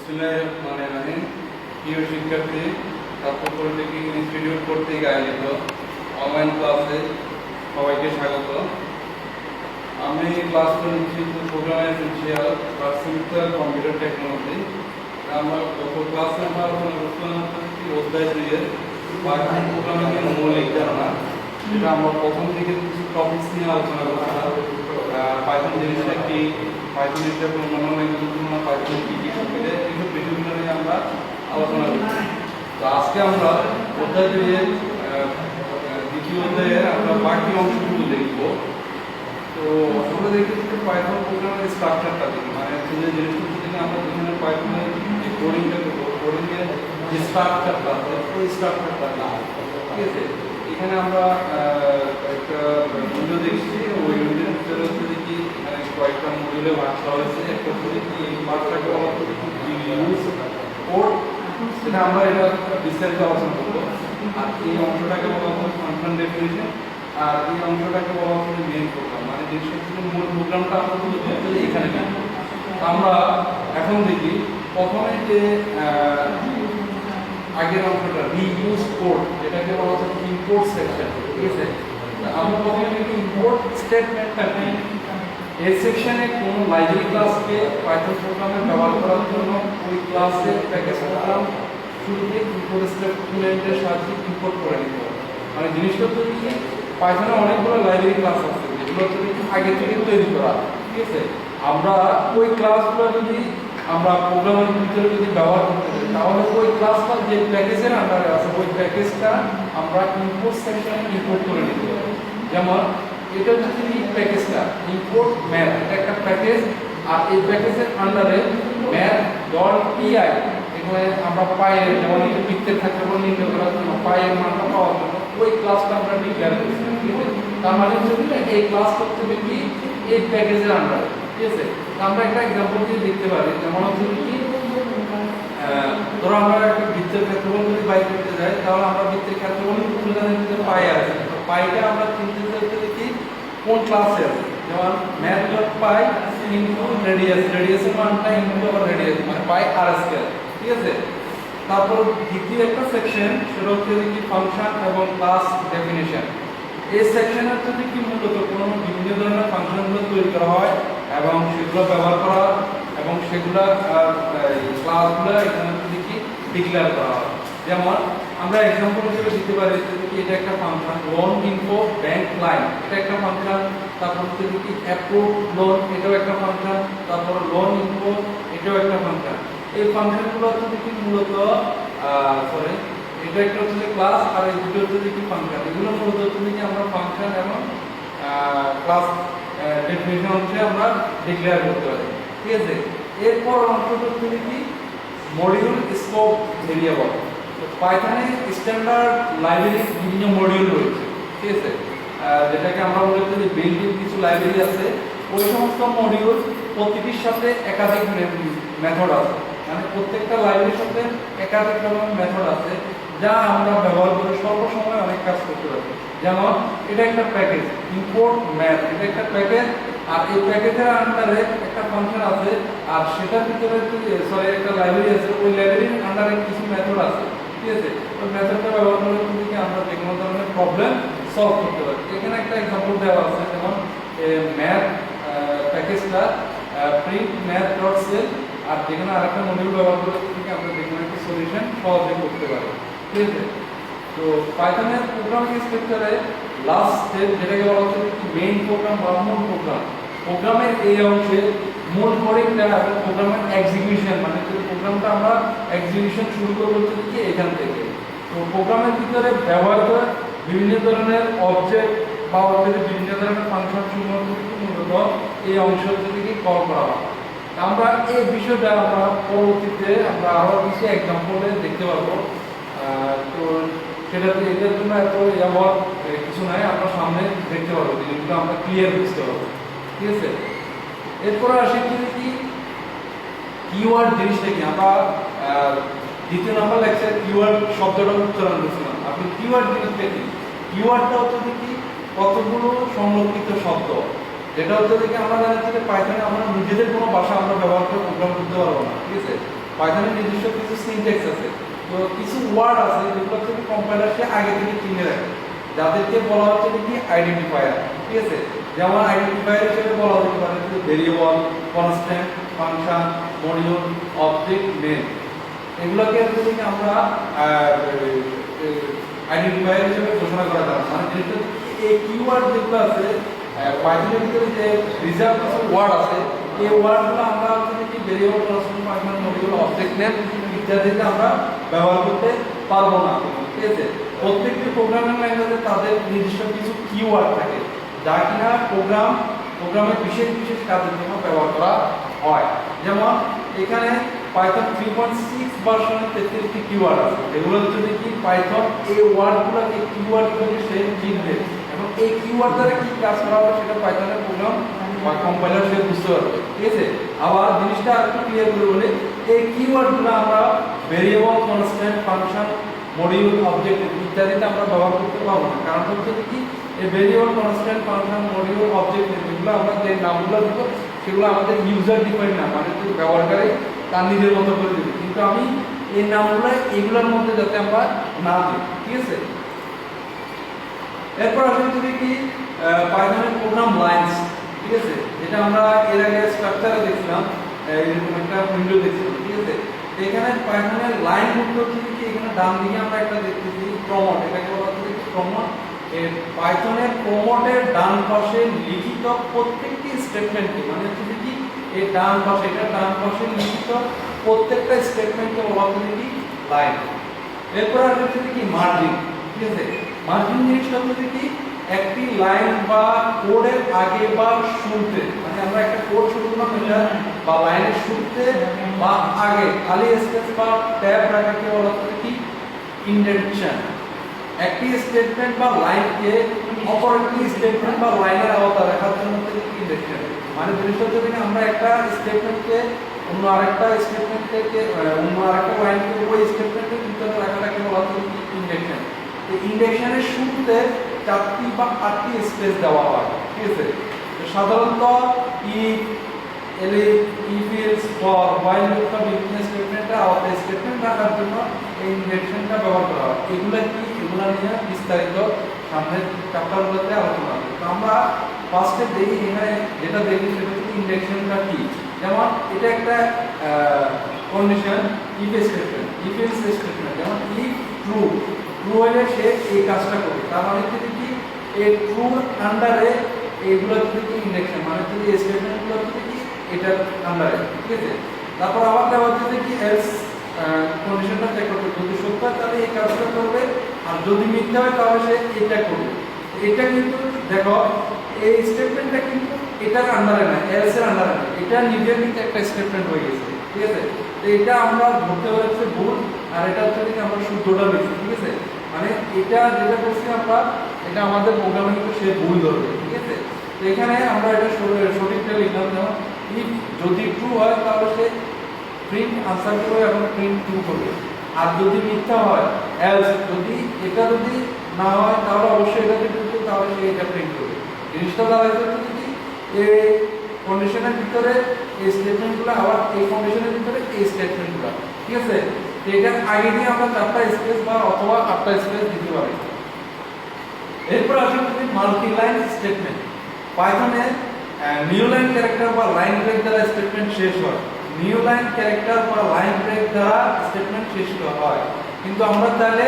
বিসমিল্লাহিররহমানিররহিম। প্রিয় শিক্ষার্থী, তারপর পলিটেকনিক ইনস্টিটিউট কর্তৃক আয়োজিত অনলাইন ক্লাসে সবাইকে স্বাগত। আমি ক্লাস নিচ্ছি program essential personal computer technology. আমরা গত ক্লাসে আমরা আলোচনা করছিলাম অধ্যায় 2 এর পাইথন প্রোগ্রামিং এর মৌলিক ধারণা, যেটা আমরা প্রথম দিকে কিছু টপিকস নিয়ে আলোচনা করছিলাম। পাইথন জিনিসটা কি, পাইথন হিসেবে অন্যান্য ল্যাঙ্গুয়েজের তুলনায় পাইথন কি কি সুবিধা, এইসব বিষয়গুলো নিয়ে আমরা আলোচনা করছি। তো আজকে আমরা অধ্যায় 2 এর দ্বিতীয় অধ্যায়ে আমরা বাকি অংশগুলো দেখব। তো আসলে দেখি যে পাইথন প্রোগ্রামের স্ট্রাকচারটা দেখি, মানে যে জিনিসগুলো থেকে আমরা বিভিন্ন পাইথনের যে কোডিংটা করবো, কোডিংয়ের যে স্ট্রাকচারটা ওই স্ট্রাকচারটা ঠিক আছে। এখানে আমরা একটা ভিডিও দেখছি, ওই ভিডিওর ভিতরে হচ্ছে দেখি এখানে কয়েকটা মডিউলে ভাগ করা হয়েছে। একটা হচ্ছে দেখি এই পার্টটাকে বলা হচ্ছে ইউজ কোড, সেটা আমরা এটা বিস্তারিত আলোচনা করবো। আর এই অংশটাকে বলা হচ্ছে ফাংশন ডেফিনিশন, আর এই অংশটাকে বলা হচ্ছে মেইন প্রোগ্রাম, মানে যে মূল প্রোগ্রামটা আমরা এখানে দেখব। আমরা এখন দেখি প্রথমে যে আগের অংশটা রিইউজ কোড, যেটাকে বলা হচ্ছে ইম্পোর্ট সেকশন, ঠিক আছে। আমরা প্রথমে দেখি ইম্পোর্ট স্টেটমেন্টটা কি। এই সেকশনে কোন লাইব্রেরি ক্লাসকে পাইথন প্রোগ্রামে ব্যবহার করার জন্য ওই ক্লাসের প্যাকেজ প্রোগ্রাম শুরুতে ইম্পোর্ট স্টেটমেন্টের সাহায্যে ইম্পোর্ট করে নিতে হবে। মানে জিনিসটা হচ্ছে কি, পাইথনে অনেকগুলো লাইব্রেরি ক্লাস আছে যেগুলো হচ্ছে আগে থেকে তৈরি করা, ঠিক আছে। আমরা ওই ক্লাসগুলো যদি আমরা প্রোগ্রামের ভিতরে যদি ব্যবহার করতে চাই, তাহলে ওই ক্লাসটা যে প্যাকেজের আন্ডারে আছে ওই প্যাকেজটা আমরা ইম্পোর্ট সেকশনে ইম্পোর্ট করে নিতে হবে। যেমন এটা হচ্ছে এই প্যাকেজটা ইম্পোর্ট ম্যাথ, এটা একটা প্যাকেজ, আর এই প্যাকেজের আন্ডারে math.py, এখানে আমরা পাইয়ের যেমন এটা লিখতে থাকতে পারবো নির্ণয় করার জন্য পাইয়ের মানটা পাওয়ার জন্য ওই ক্লাসটা আমরা ডিক্লেয়ার করেছি, ঠিক আছে। তার মানে হচ্ছে এই ক্লাসটা হচ্ছে কি এই প্যাকেজের আন্ডারে, ঠিক আছে। আমরা একটা एग्जांपल দিয়ে দেখতে পারি। যেমন হচ্ছে কি ধরো আমরা একটা বৃত্তের ক্ষেত্রফল যদি বাইর করতে যাই, তাহলে আমরা বৃত্তের ক্ষেত্রফল তুলে নিতে পাই আছে। তো পাইটা আমরা চিনতে চাইতে দেখি কোন ক্লাসে আছে। যেমন math.py ইনটু রেডিয়াস, রেডিয়াসের মানটা ইনটু আবার রেডিয়াস, মানে পাই আর স্কয়ার, ঠিক আছে। তারপর দ্বিতীয় একটা সেকশন, সেটা হচ্ছে কি ফাংশন এবং ক্লাস ডেফিনিশন। এই সেকশনে হচ্ছে কি মূলত কোনো বিভিন্ন ধরনের ফাংশনগুলো তৈরি করা হয় এবং সেগুলো ব্যবহার করা এবং সেগুলো ক্লাসগুলো এখানে হচ্ছে কি ডিক্লেয়ার করা হয়। যেমন আমরা एग्जांपल হিসেবে দিতে পারি যে এটা একটা function loan info bank client, এটা একটা ফাংশন। তারপর হচ্ছে কি অ্যাপ্রুভ লোন, এটাও একটা ফাংশন। তারপর লোন ইনফো, এটাও একটা ফাংশন। এই ফাংশনগুলো হচ্ছে কি মূলত এটা একটা হচ্ছে ক্লাস, আর এই দুটো হচ্ছে কি ফাংশন। এগুলো মূলত হচ্ছে কি আমরা ফাংশন এবং ক্লাস ডেফিনিশন হচ্ছে আমরা ডিক্লেয়ার করতে পারি, ঠিক আছে। এরপর অংশটা হচ্ছে কি মডিউল স্কোপ ভেরিয়েবল। তো পাইথনে স্ট্যান্ডার্ড লাইব্রেরির বিভিন্ন মডিউল রয়েছে, ঠিক আছে, যেটাকে আমরা বলতে যে বিল্ট ইন কিছু লাইব্রেরি আছে। ওই সমস্ত মডিউল প্রতিটির সাথে একাধিক মেথড আছে, মানে প্রত্যেকটা লাইব্রেরির সাথে একাধিক রকমের মেথড আছে যা আমরা ব্যবহার করে স্বল্প সময়ে অনেক কাজ করতে পারি। যেমন এটা একটা প্যাকেজ ইম্পোর্ট ম্যাথ, এটা একটা প্যাকেজ, আর এই প্যাকেজের আন্ডারে একটা ফাংশন আছে, আর সেটার ভিতরে একটা লাইব্রেরি আছে, ওই লাইব্রেরির আন্ডারে কিছু মেথড আছে, ঠিক আছে। ওই মেথডটা ব্যবহার করে কিন্তু আমরা যে কোনো ধরনের প্রবলেম সলভ করতে পারি। এখানে একটা एग्जांपल দেওয়া আছে, যেমন ম্যাথ প্যাকেজটা প্রিন্ট math.cell, আর যেখানে আরেকটা মডিউল ব্যবহার করে আমরা যে কোনো একটা সলিউশন সহজে করতে পারি, ঠিক আছে। তো পাইথনের প্রোগ্রামিং স্ট্রাকচারে লাস্ট স্টেপ, যেটাকে বলা হচ্ছে মেইন প্রোগ্রাম বা মূল প্রোগ্রাম। প্রোগ্রামের এই অংশে মূল কোডিংটা এবং প্রোগ্রামের এক্সিকিউশন, মানে প্রোগ্রামটা আমরা এক্সিকিউশন শুরু করব হচ্ছে কি এখান থেকে। তো প্রোগ্রামের ভিতরে ব্যবহৃত বিভিন্ন ধরনের অবজেক্ট বা বিভিন্ন ধরনের ফাংশন মূলত এই অংশ থেকে কল করা হয়। আমরা এই বিষয়টা আমরা পরবর্তীতে আমরা আরো কিছু एग्जांपले দেখতে পাবো। তো সেটাতে এটার জন্য এত ইয়াবত কিছু নাই, আমরা সামনে দেখতে পাবো, যেগুলো আমরা ক্লিয়ার বুঝতে পারবো, ঠিক আছে। এরপরে আসি কি কিওয়ার্ড জিনিসটা কি। আমরা দ্বিতীয় নাম্বার লেকচারে কিওয়ার্ড শব্দটা উচ্চারণ করছিলাম। আপনি কিওয়ার্ড জিনিসটা কি, কিওয়ার্ডটা হচ্ছে কি কতগুলো সংরক্ষিত শব্দ, যেটা হচ্ছে কি আমরা জানি যে পাইথনে আমরা নিজেদের কোনো ভাষা আমরা ব্যবহার করে প্রোগ্রাম করতে পারবো না, ঠিক আছে। পাইথনের নিজস্ব কিছু সিনট্যাক্স আছে, তো কিছু ওয়ার্ড আছে যেগুলো হচ্ছে কম্পাইলার সে আগে থেকে চিনে রাখে, যাদেরকে বলা হচ্ছে কি আইডেন্টিফায়ার। ঠিক আছে, যেমন আইডেন্টিফায়ার হিসেবে বলা যেতে পারে যে variable, constant, function, module, object, main, এগুলোকে হচ্ছে কি আমরা আইডেন্টিফায়ার হিসেবে ঘোষণা করা যায়। মানে যেহেতু এই কিওয়ার্ড যেগুলো আছে পাইথনের ভিতরে যে রিজার্ভ কিছু ওয়ার্ড আছে, এই ওয়ার্ডগুলো আমরা হচ্ছে কি variable, constant, function, module, object, name ইত্যাদিতে আমরা ব্যবহার করতে পারবো না। ঠিক আছে, প্রত্যেকটি প্রোগ্রামিং ল্যাঙ্গুয়েজে তাদের নিজস্ব কিছু কিওয়ার্ড থাকে যা কিনা প্রোগ্রামের বিশেষ বিশেষ কাজের জন্য ব্যবহার করা হয়। যেমন এখানে পাইথন 3.6 ভার্সনের 33টি কিওয়ার্ড আছে, এগুলো যদি কি পাইথন এই ওয়ার্ডগুলোকে কিওয়ার্ড করে সে চিনবে এবং এই কিওয়ার্ড দ্বারা কি কাজ করা হবে সেটা পাইথনের প্রোগ্রাম বা কম্পাইলার সে বুঝতে পারবে। ঠিক আছে, আবার জিনিসটা একটু ক্লিয়ার করে বলি, এই কিওয়ার্ডগুলো আমরা variable, constant, function, module, object ইত্যাদিতে আমরা ব্যবহার করতে পারবো না। কারণ হচ্ছে কি এই variable, constant, function, module, object এগুলো আমরা যে নামগুলো দিব সেগুলো আমাদের ইউজার ডিফাইন নাম, মানে ব্যবহারকারী তার নিজের মতো করে দিবে, কিন্তু আমি এই নামগুলো এগুলোর মধ্যে যাতে আমরা না দিই। ঠিক আছে, এরপর আসলে যদি কি পাইথনের প্রোগ্রাম লাইনস। ঠিক আছে, এটা আমরা এর আগে স্ট্রাকচারে দেখছিলাম, এরকম একটা উইন্ডো দেখছিলাম। ঠিক আছে, এখানে পাইথনের লাইন মধ্যে হচ্ছে কি এখানে ডান দিকে আমরা একটা দেখতেছি প্রমোট, এটাকে বলা হচ্ছে কি প্রমোট। এই পাইথনের প্রমোটের ডান পাশে লিখিত প্রত্যেকটি স্টেটমেন্টকে, মানে হচ্ছে কি এই ডান পাশে, এটা ডান পাশে লিখিত প্রত্যেকটা স্টেটমেন্টকে বলা হচ্ছে কি লাইন। এরপর আসলে কি মার্জিন। ঠিক আছে, মার্জিন জিনিসটা হচ্ছে কি একটি লাইন বা কোডের আগে বা শুরুতে, মানে আমরা একটা কোড শুরু করলাম এটা বা লাইনের শুরুতে বা আগে খালি স্পেস বা ট্যাব রাখাকে বলা হচ্ছে কি ইন্ডেন্টেশন। একটি স্টেটমেন্ট বা লাইনকে অপর একটি স্টেটমেন্ট বা লাইনের আওতায় রাখার জন্য হচ্ছে কি ইন্ডেন্টেশন। মানে জিনিসটা হচ্ছে কি আমরা একটা স্টেটমেন্টকে অন্য আরেকটা স্টেটমেন্টকে অন্য আরেকটা লাইনকে ওই স্টেটমেন্টের ভিতরে রাখাটাকে বলা হচ্ছে কি ইন্ডেন্টেশন। এই ইন্ডেন্টেশনের শুরুতে 4টি বা 8টি স্পেস দেওয়া হয়। ঠিক আছে, সাধারণত if, elif, if else, for, while loop বা বিভিন্ন স্টেটমেন্টের আওতায় স্টেটমেন্ট রাখার জন্য এই ইন্ডেন্টেশনটা ব্যবহার করা হয়। এগুলা কি, এগুলা নিয়ে বিস্তারিত সামনের চ্যাপ্টারগুলোতে আলোচনা হবে। তো আমরা ফার্স্টে দেখি এখানে যেটা দেখি সেটা হচ্ছে ইন্ডেন্টেশনটা কি। যেমন এটা একটা condition, if statement, if else statement. যেমন ইফ ট্রু, ট্রু হলে সে এই কাজটা করবে, তার মানে হচ্ছে কি এই ট্রুর আন্ডারে এইগুলো হচ্ছে কি ইন্ডেন্টেশন, মানে হচ্ছে এই স্টেটমেন্টগুলো হচ্ছে কি এটার আন্ডারে। ঠিক আছে, তারপর আবার দেওয়া হচ্ছে কি এলস কন্ডিশনটা চেক করবে, যদি সত্য হয় তাহলে এই কাজটা করবে, আর যদি মিথ্যা হয় তাহলে সে এটা করবে। এটা কিন্তু দেখো এই স্টেটমেন্টটা কিন্তু এটার আন্ডারে না, এলস এর আন্ডারে না, এটা নিজের কিন্তু একটা স্টেটমেন্ট হয়ে গেছে। ঠিক আছে, তো এটা আমরা ধরতে পারছি ভুল, আর এটা হচ্ছে কি আমরা শুদ্ধটা লিখছি। ঠিক আছে, মানে এটা যেটা করছি আমরা, এটা আমাদের প্রোগ্রামে কিন্তু সে ভুল ধরবে। ঠিক আছে, তো এখানে আমরা এটা সঠিকটা লিখলাম। যেমন ইফ যদি ট্রু হয় তাহলে সে প্রিন্ট আনসার করবে এবং প্রিন্ট ট্রু করবে, আর যদি মিথ্যা হয় এলস, যদি এটা যদি না হয় তাহলে অবশ্যই এটা যদি ট্রু, তাহলে সে এটা প্রিন্ট করবে। জিনিসটা দাঁড়াইছে যদি এই কন্ডিশনের ভিতরে এই স্টেটমেন্টগুলো, আবার এই কন্ডিশনের ভিতরে এই স্টেটমেন্টগুলো। ঠিক আছে, তো এটা আগে দিয়ে আমরা 4টা স্পেস বা অথবা 8টা স্পেস দিতে পারি। এরপর আসলে যদি মাল্টি লাইন স্টেটমেন্ট, পাইথনে নিউ লাইন ক্যারেক্টার বা লাইন ব্রেক দ্বারা স্টেটমেন্ট শেষ হয়। নিউ লাইন ক্যারেক্টার বা লাইন ব্রেক দ্বারা স্টেটমেন্ট শেষ হয়, কিন্তু আমরা চাইলে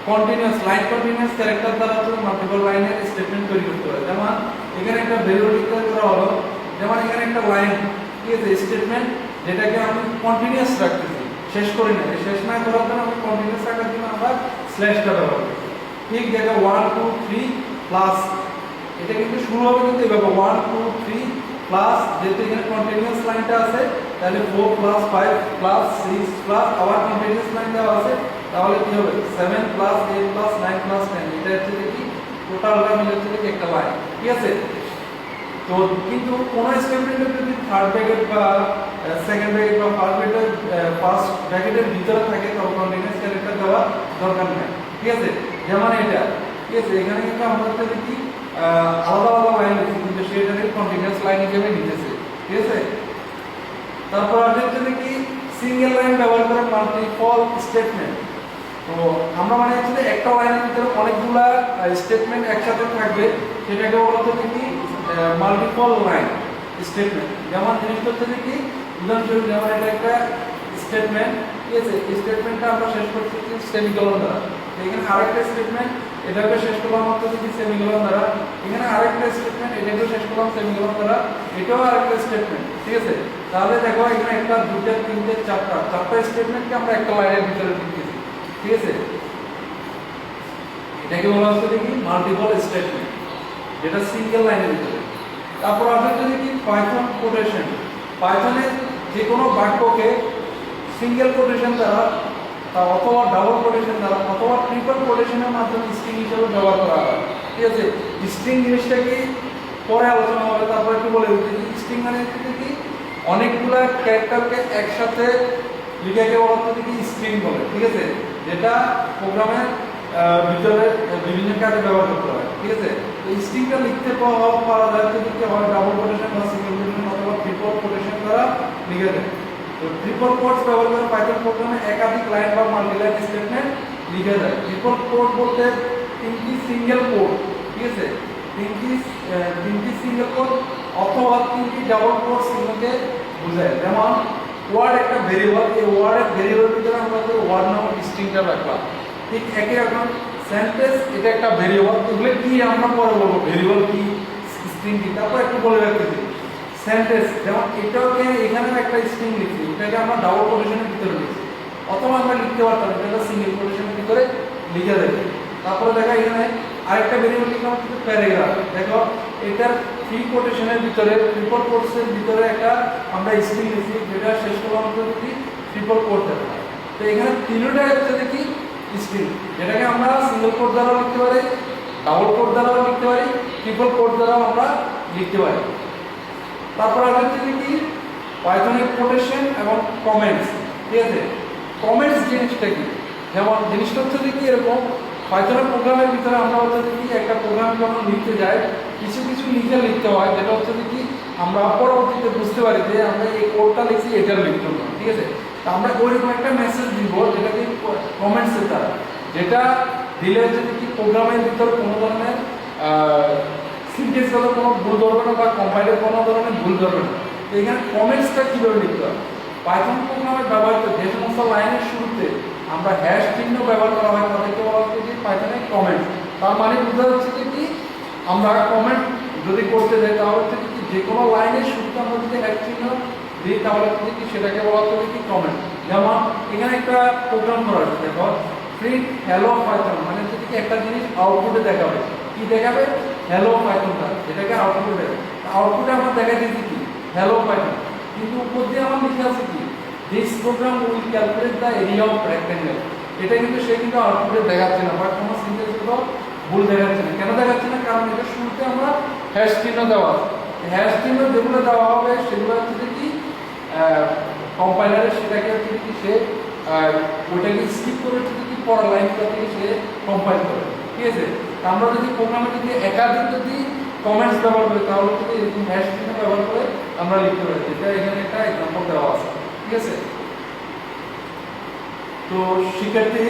কন্টিনিউয়াস লাইন কন্টিনিউয়াস ক্যারেক্টার দ্বারা তো মাল্টিপল লাইনের স্টেটমেন্ট তৈরি করতে পারি। যেমন এখানে একটা ভ্যালু ডিক্লেয়ার করা হলো, যেমন এখানে একটা লাইন, ঠিক আছে, স্টেটমেন্ট যেটাকে আমি কন্টিনিউয়াস রাখতেছি, শেষ করি না, শেষ না করার জন্য আমি কন্টিনিউয়াস রাখার জন্য আমরা স্ল্যাশটা ব্যবহার করি। ঠিক জায়গা 1 2 3 প্লাস, এটা কিন্তু শুরু হবে কিন্তু এভাবে 1 2 3 প্লাস, যেহেতু এখানে কন্টিনিউয়াস লাইনটা আছে তাহলে 4 প্লাস 5 প্লাস 6 প্লাস আবার কন্টিনিউয়াস লাইন দেওয়া আছে, তাহলে কি হবে 7 প্লাস 8 প্লাস 9 প্লাস 10, এটা হচ্ছে কি টোটালটা মিলে হচ্ছে কি একটা লাইন। ঠিক আছে, তো কিন্তু কোন স্টেটমেন্টে যদি থার্ড ব্র্যাকেট বা সেকেন্ড ব্র্যাকেট বা ফার্স্ট ব্র্যাকেটের ভিতরে থাকে তখন কন্টিনিউয়াস ক্যারেক্টার দেওয়া দরকার নেই। ঠিক আছে, যেমন এটা, ঠিক আছে, এখানে কিন্তু আমরা হচ্ছে কি আলাদা আলাদা লাইন লিখছি কিন্তু সেটাকে কন্টিনিউয়াস লাইন হিসেবে নিতেছে। ঠিক আছে, তারপর হচ্ছে কি সিঙ্গেল লাইন মাল্টিপল স্টেটমেন্ট। তো আমরা মানে হচ্ছে একটা লাইনের ভিতরে অনেকগুলা স্টেটমেন্ট একসাথে থাকবে, সেটাকে বলা হচ্ছে কি মাল্টিপল লাইন স্টেটমেন্ট। যেমন জিনিসটা হচ্ছে কি উদাহরণস্বরূপ, যেমন এটা একটা স্টেটমেন্ট, ঠিক আছে, এই স্টেটমেন্টটা আমরা শেষ করছি সেমিকোলন দ্বারা। এখানে আরেকটা স্টেটমেন্ট, এটাকে শেষ করলাম হচ্ছে কি সেমিকোলন দ্বারা। এখানে আরেকটা স্টেটমেন্ট, এটাকে শেষ করলাম সেমিকোলন দ্বারা, এটাও আরেকটা স্টেটমেন্ট, ঠিক আছে। তাহলে দেখো এখানে একটা, দুইটা, তিনটে, চারটা স্টেটমেন্টকে আমরা একটা লাইনের ভিতরে লিখেছি, ঠিক আছে। এটাকে বলা হচ্ছে কি মাল্টিপল স্টেটমেন্ট, যেটা সিঙ্গেল লাইনের ভিতরে। তারপর আছে যদি কি পাইথন কোটেশন। পাইথনের যে কোনো বাক্যকে সিঙ্গেল কোটেশন দ্বারা অথবা ডাবল কোটেশন দ্বারা অথবা ট্রিপল কোটেশনের মাধ্যমে স্ট্রিং হিসেবে ব্যবহার করা হয়, ঠিক আছে। স্ট্রিং জিনিসটা কি পরে আলোচনা হবে, তারপর একটু বলে দিচ্ছি। স্ট্রিং মানে হচ্ছে কি অনেকগুলা ক্যারেক্টারকে একসাথে লিখাকে বলা হচ্ছে কি স্ট্রিং বলে, ঠিক আছে, যেটা প্রোগ্রামের ভিতরে বিভিন্ন কাজে ব্যবহার করতে হয়, ঠিক আছে। এই স্ট্রিংটা লিখতে পারা যায় যদি হয় ডাবল কোটেশন বা সিঙ্গেল কোটেশন অথবা ট্রিপল কোটেশন দ্বারা লিখে দেয়। তো ট্রিপল কোটস ব্যবহার করে পাইথন প্রোগ্রামে একাধিক লাইন বা মাল্টি লাইন স্টেটমেন্ট লিখে যায়। ট্রিপল কোট বলতে তিনটি সিঙ্গেল কোড, ঠিক আছে, তিনটি সিঙ্গেল কোড অথবা তিনটি ডাবল কোড সিঙ্গেলকে বোঝায়। যেমন ওয়ার্ড একটা ভেরিয়েবল, এই ওয়ার্ডের ভেরিয়েবলের ভিতরে আমরা যে ওয়ার্ড নামক স্ট্রিংটা রাখলাম, ঠিক একই রকম সেন্টেন্স এটা একটা ভেরিয়েবল। এগুলো কি আমরা পরে বলবো, ভেরিয়েবল কি স্ট্রিং কি, তারপর একটু বলে রাখতেছি। সেন্টেন্স যেমন এটাকে এখানে একটা স্ট্রিং লিখছি, এটাকে আমরা ডাবল কোটেশনের ভিতরে লিখছি, অথবা আমরা লিখতে পারতাম এটা সিঙ্গেল কোটেশনের ভিতরে লিখে দেবে। তারপরে দেখা এখানে আরেকটা ভেরিয়েবল লিখলাম হচ্ছে প্যারাগ্রাফ। দেখো এটার থ্রি কোটেশনের ভিতরে ট্রিপল কোটসের ভিতরে একটা আমরা স্ট্রিং লিখছি, যেটা শেষ করলাম হচ্ছে কি ট্রিপল কোট দেবো। তো এখানে তিনটাই হচ্ছে কি স্ট্রিং, যেটাকে আমরা সিঙ্গেল কোট দ্বারাও লিখতে পারি, ডাবল কোট দ্বারাও লিখতে পারি, ট্রিপল কোট দ্বারাও আমরা লিখতে পারি। তারপর হচ্ছে কি পাইথনের কোটেশন এবং কমেন্টস, ঠিক আছে। কমেন্টস জিনিসটা কি, যেমন জিনিসটা হচ্ছে কি এরকম, পাইথনের প্রোগ্রামের ভিতরে আমরা হচ্ছে কি একটা প্রোগ্রাম যখন লিখতে যাই কিছু কিছু নিজে লিখতে হয়, যেটা হচ্ছে কি আমরা পরবর্তীতে বুঝতে পারি যে আমরা এই কোডটা লিখছি এটা লিখতে না, ঠিক আছে। তা আমরা ওইরকম একটা মেসেজ দিব যেটাকে কমেন্টসের দ্বারা, যেটা দিলে যদি কি প্রোগ্রামের ভিতরে কোনো ধরনের সিনট্যাক্সগত কোনো ভুল ধরবে না বা কম্পাইলের কোনো ধরনের ভুল ধরবে না। তো এখানে কমেন্টসটা কীভাবে লিখতে হবে, পাইথন প্রোগ্রামে ব্যবহৃত যে সমস্ত লাইনের শুরুতে আমরা হ্যাশ চিহ্ন ব্যবহার করা হয় তাদেরকে বলা হচ্ছে যে পাইথনের কমেন্ট। তার মানে বোঝা যাচ্ছে কি আমরা কমেন্ট যদি করতে যাই তাহলে হচ্ছে কি যে কোনো লাইনের শুরুতে আমরা যদি হ্যাশ চিহ্ন দিই তাহলে হচ্ছে কি সেটাকে বলা হচ্ছে কি কমেন্ট। যেমন এখানে একটা প্রোগ্রাম করা আছে, দেখো প্রিন্ট হ্যালো পাইথন, মানে হচ্ছে কি একটা জিনিস আউটপুটে দেখাবে, কি দেখাবে হ্যালো পাইথনটা, এটাকে আউটপুটে দেখাবে। আউটপুটে আমরা দেখা দিচ্ছি কি হ্যালো পাইথন, কিন্তু উপর দিয়ে আমার লিখে আছে কি this program will calculate the area of rectangle. এটা কিন্তু সে কিন্তু আউটপুটে দেখাচ্ছে না বা কোনো সিনট্যাক্সগত ভুল দেখাচ্ছে না। কেন দেখাচ্ছে না, কারণ এটা শুরুতে আমরা হ্যাশ চিহ্ন দেওয়া আছে। হ্যাশ চিহ্ন যেগুলো দেওয়া হবে সেগুলো হচ্ছে কি কম্পাইলারে সেটাকে হচ্ছে কি সে ওইটাকে স্কিপ করে হচ্ছে কি পরের লাইনটা থেকে সে কম্পাইল করে, ঠিক আছে। আমরা যদি প্রোগ্রামে যদি একাধিক যদি কমেন্টস ব্যবহার করি তাহলে যদি এরকম হ্যাশ চিহ্ন ব্যবহার করে আমরা লিখতে পারি, যেটা এখানে একটা এক্সাম্পল দেওয়া আছে, ঠিক আছে। তো শিক্ষার্থী,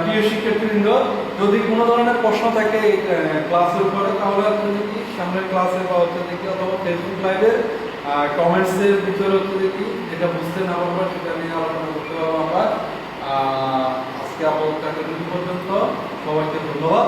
প্রিয় শিক্ষার্থীবৃন্দ, যদি কোনো ধরনের প্রশ্ন থাকে ক্লাসের উপরে তাহলে যদি সামনের ক্লাসে বা হচ্ছে দেখি অথবা ফেসবুক লাইভে কমেন্টসের ভিতরে হচ্ছে দেখি যেটা বুঝতে না পারবো সেটা নিয়ে আলোচনা করতে পারবো আমরা। আজকে আপাতত পর্যন্ত সবাইকে ধন্যবাদ।